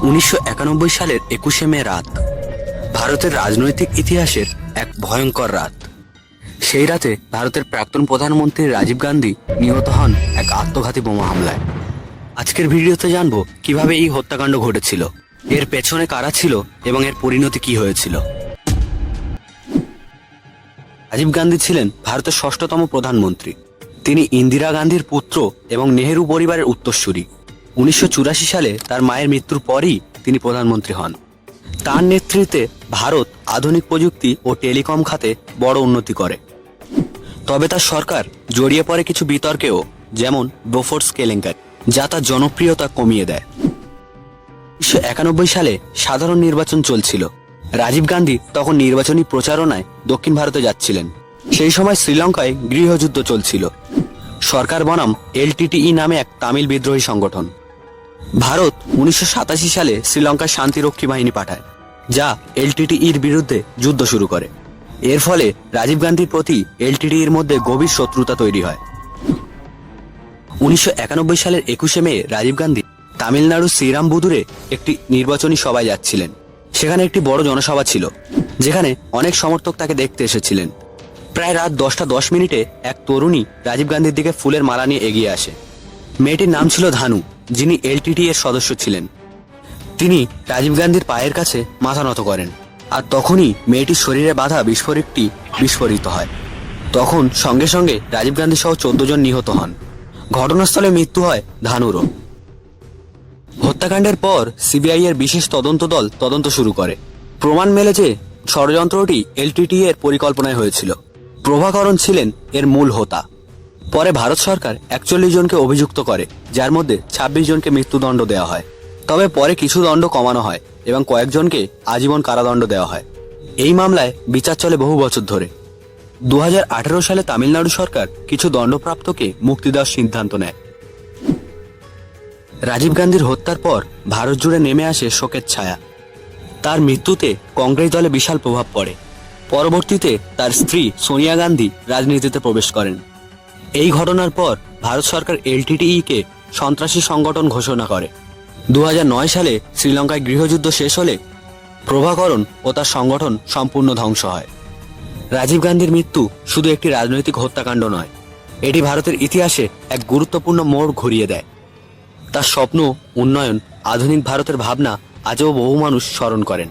1991 সালের 21শে মে রাত ভারতের রাজনৈতিক ইতিহাসের এক ভয়ঙ্কর রাত। সেই রাতে ভারতের প্রাক্তন প্রধানমন্ত্রী রাজীব গান্ধী নিহত হন এক আত্মঘাতী বোমা হামলায়। আজকের ভিডিওতে জানবো কিভাবে এই হত্যাকাণ্ড ঘটেছিল, এর পেছনে কারা ছিল এবং এর পরিণতি কি হয়েছিল। রাজীব গান্ধী ছিলেন ভারতের ষষ্ঠতম প্রধানমন্ত্রী। তিনি ইন্দিরা গান্ধীর পুত্র এবং নেহেরু পরিবারের উত্তরসূরি। 1984 সালে তার মায়ের মৃত্যুর পরই তিনি প্রধানমন্ত্রী হন। তার নেতৃত্বে ভারত আধুনিক প্রযুক্তি ও টেলিকম খাতে বড় উন্নতি করে। তবে তার সরকার জড়িয়ে পড়ে কিছু বিতর্কেও, যেমন বোফোর্স কেলেঙ্কারি, যা তার জনপ্রিয়তা কমিয়ে দেয়। 1991 সালে সাধারণ নির্বাচন চলছিল। রাজীব গান্ধী তখন নির্বাচনী প্রচারণায় দক্ষিণ ভারতে যাচ্ছিলেন। সেই সময় শ্রীলঙ্কায় গৃহযুদ্ধ চলছিল। সরকার বনাম এলটিটিই নামে এক তামিল বিদ্রোহী সংগঠন। ভারত 1987 সালে শ্রীলঙ্কায় শান্তিরক্ষী বাহিনী পাঠায়, যা এলটিটিইর বিরুদ্ধে যুদ্ধ শুরু করে। এর ফলে রাজীব গান্ধীর প্রতি এলটিটিইর মধ্যে গভীর শত্রুতা তৈরি হয়। 1991 সালের 21শে মে রাজীব গান্ধী তামিলনাড়ুর শ্রীরামবুদুরে একটি নির্বাচনী সভায় যাচ্ছিলেন। সেখানে একটি বড় জনসভা ছিল, যেখানে অনেক সমর্থক তাকে দেখতে এসেছিলেন। প্রায় রাত 10টা 10 মিনিটে এক তরুণী রাজীব গান্ধীর দিকে ফুলের মালা নিয়ে এগিয়ে আসে। মেয়েটির নাম ছিল ধানু, যিনি এলটিটিই এর সদস্য ছিলেন। তিনি রাজীব গান্ধীর পায়ের কাছে মাথা নত করেন, আর তখনই মেয়েটির শরীরে বাঁধা বিস্ফোরকটি বিস্ফোরিত হয়। তখন সঙ্গে সঙ্গে রাজীব গান্ধী সহ 14 জন নিহত হন। ঘটনাস্থলে মৃত্যু হয় ধানুরও। হত্যাকাণ্ডের পর সিবিআই এর বিশেষ তদন্ত দল তদন্ত শুরু করে। প্রমাণ মেলে যে ষড়যন্ত্রটি এলটিটিই এর পরিকল্পনায় হয়েছিল। প্রভাকরণ ছিলেন এর মূল হোতা। পরে ভারত সরকার 41 জনকে অভিযুক্ত করে, যার মধ্যে 26 জনকে মৃত্যুদণ্ড দেওয়া হয়। তবে পরে কিছু দণ্ড কমানো হয় এবং কয়েকজনকে আজীবন কারাদণ্ড দেওয়া হয়। এই মামলায় বিচার চলে বহু বছর ধরে। 2018 সালে তামিলনাড়ু সরকার কিছু দণ্ডপ্রাপ্তকে মুক্তি দেওয়ার সিদ্ধান্ত নেয়। রাজীব গান্ধীর হত্যার পর ভারত জুড়ে নেমে আসে শোকের ছায়া। তার মৃত্যুতে কংগ্রেস দলে বিশাল প্রভাব পড়ে। পরবর্তীতে তার স্ত্রী সোনিয়া গান্ধী রাজনীতিতে প্রবেশ করেন। এই ঘটনার পর ভারত সরকার এলটিটিই কে সন্ত্রাসী সংগঠন ঘোষণা করে। 2009 সালে শ্রীলঙ্কায় গৃহযুদ্ধ শেষ হলে প্রভাকরণ ও তার সংগঠন সম্পূর্ণ ধ্বংস হয়। রাজীব গান্ধীর মৃত্যু শুধু একটি রাজনৈতিক হত্যাকাণ্ড নয়, এটি ভারতের ইতিহাসে এক গুরুত্বপূর্ণ মোড় ঘুরিয়ে দেয়। তার স্বপ্ন, উন্নয়ন, আধুনিক ভারতের ভাবনা আজও বহু মানুষ স্মরণ করেন।